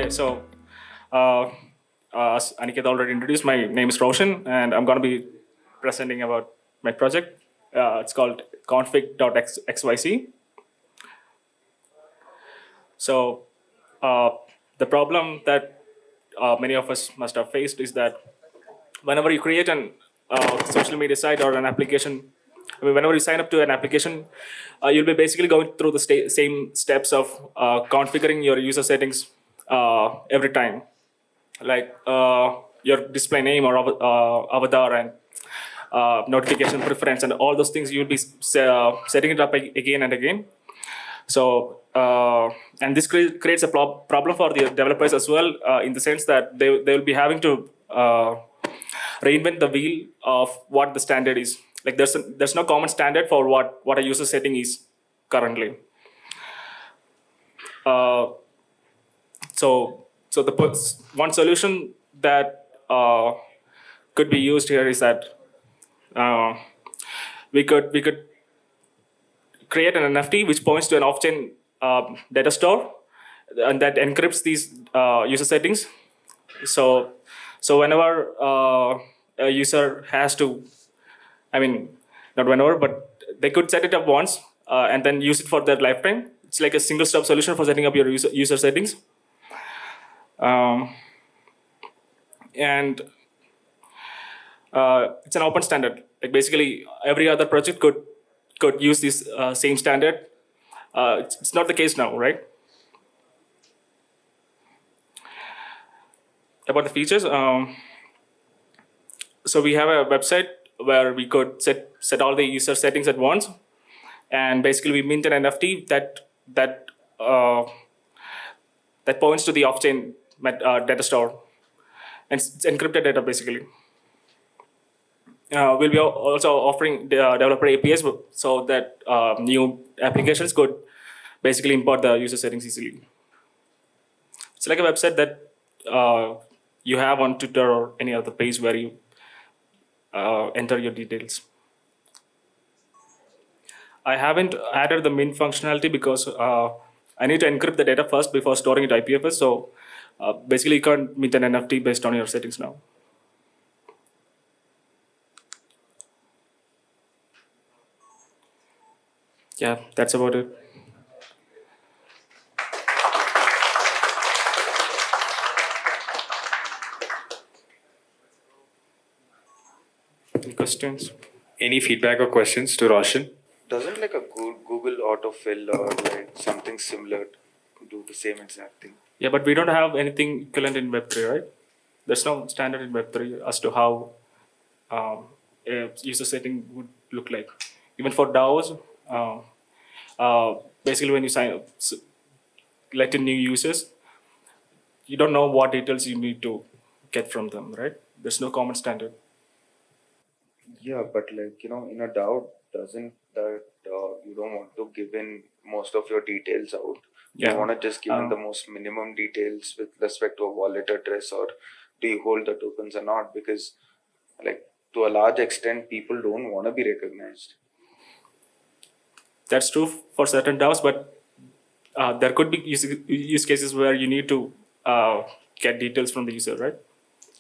Okay, so uh, as Aniket already introduced, my name is Roshan, and I'm going to be presenting about my project. It's called config.xyz. So uh, the problem that many of us must have faced is that whenever you create an social media site or an application, I mean, whenever you sign up to an application, you'll be basically going through the same steps of configuring your user settings every time, like your display name or avatar and notification preference and all those things. You'll be setting it up again and again. So and this creates a problem for the developers as well, in the sense that they will be having to reinvent the wheel of what the standard is. Like there's no common standard for what a user setting is currently. Uh, so the one solution that could be used here is that uh, we could create an NFT which points to an off-chain data store, and that encrypts these user settings. So whenever a user has to, I mean, not whenever, but they could set it up once and then use it for their lifetime. It's like a single-step solution for setting up your user settings. Um, and it's an open standard. Like basically, every other project could use this same standard. It's not the case now, right? About the features, so we have a website where we could set all the user settings at once, and basically we mint an NFT that points to the off-chain data store, and it's encrypted data basically. We'll be also offering the developer APIs so that new applications could basically import the user settings easily. It's like a website that you have on Twitter or any other page where you enter your details. I haven't added the mint functionality because I need to encrypt the data first before storing it IPFS. So basically, you can't mint an NFT based on your settings now. Yeah, that's about it. Any questions? Any feedback or questions to Roshan? Doesn't like a Google autofill or like something similar do the same exact thing? Yeah, but we don't have anything equivalent in Web3, right? There's no standard in Web3 as to how a user setting would look like. Even for DAOs, basically when you sign up, let in new users, you don't know what details you need to get from them, right? There's no common standard. Yeah, but like in a DAO, doesn't that you don't want to give in most of your details out? Yeah. You want to just give in Um, the most minimum details with respect to a wallet address, or do you hold the tokens or not? Because like to a large extent, people don't want to be recognized. That's true for certain DAOs, but there could be use cases where you need to get details from the user, right?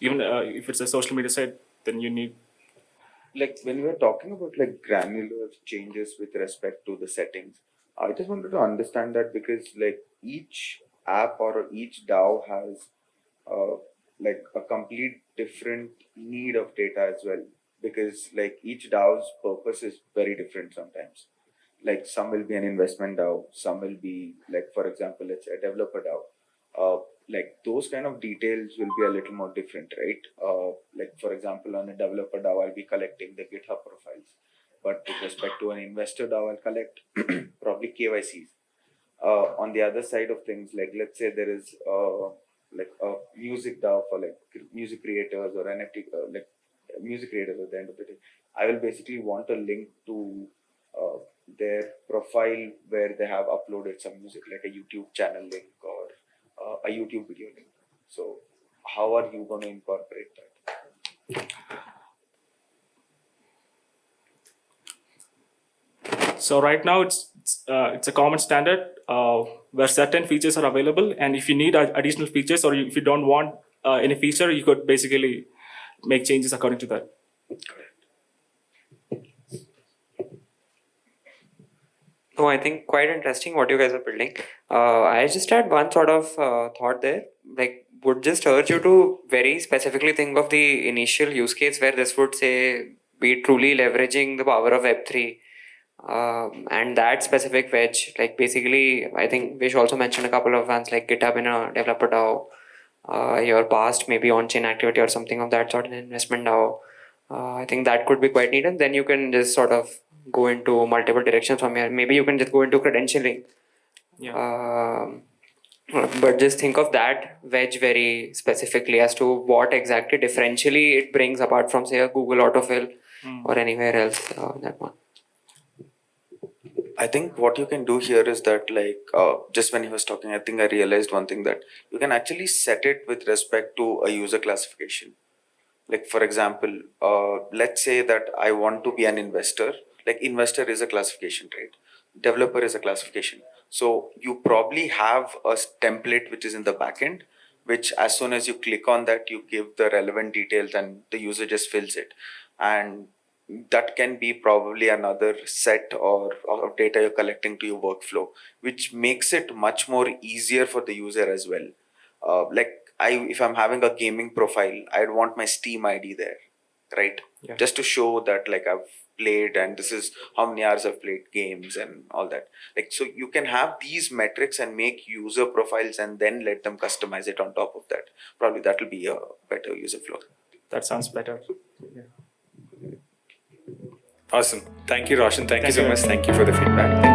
Even if it's a social media site, then you need. Like when we are talking about like granular changes with respect to the settings, I just wanted to understand that because like each app or each DAO has like a complete different need of data as well, because like each DAO's purpose is very different sometimes. Like some will be an investment DAO, some will be like, for example, it's a developer DAO. Like those kind of details will be a little more different, right? Like for example, on a developer DAO, I'll be collecting the GitHub profiles, but with respect to an investor DAO, I'll collect probably KYCs. On the other side of things, like let's say there is like a music DAO for like music creators or NFT, like music creators at the end of the day. I will basically want a link to uh, their profile where they have uploaded some music, like a YouTube channel link or a YouTube video link. So, how are you going to incorporate that? So right now it's it's a common standard where certain features are available, and if you need additional features, or if you don't want any feature, you could basically make changes according to that. No, I think quite interesting what you guys are building. I just had one sort of thought there. Like, would just urge you to very specifically think of the initial use case where this would say be truly leveraging the power of Web3, and that specific wedge. Like, basically, I think Vish also mentioned a couple of ones like GitHub in a developer DAO, your past maybe on-chain activity or something of that sort, an investment DAO. I think that could be quite neat, and then you can just sort of go into multiple directions from here. Maybe you can just go into credentialing. Yeah. But just think of that wedge very specifically as to what exactly differentially it brings apart from, say, a Google autofill or anywhere else. That one. I think what you can do here is that, like, just when he was talking, I think I realized one thing, that you can actually set it with respect to a user classification. Like, for example, let's say that I want to be an investor. Like, investor is a classification, right? Developer is a classification. So you probably have a template which is in the backend, which as soon as you click on that, you give the relevant details and the user just fills it. And that can be probably another set or data you're collecting to your workflow, which makes it much more easier for the user as well. If I'm having a gaming profile, I'd want my Steam ID there, right? Yeah. Just to show that, like, I've played and this is how many hours I've played games and all that. Like, so you can have these metrics and make user profiles and then let them customize it on top of that. Probably that will be a better user flow. That sounds better. Awesome. Thank you, Roshan. Thank you Thank so you. much. Thank you for the feedback.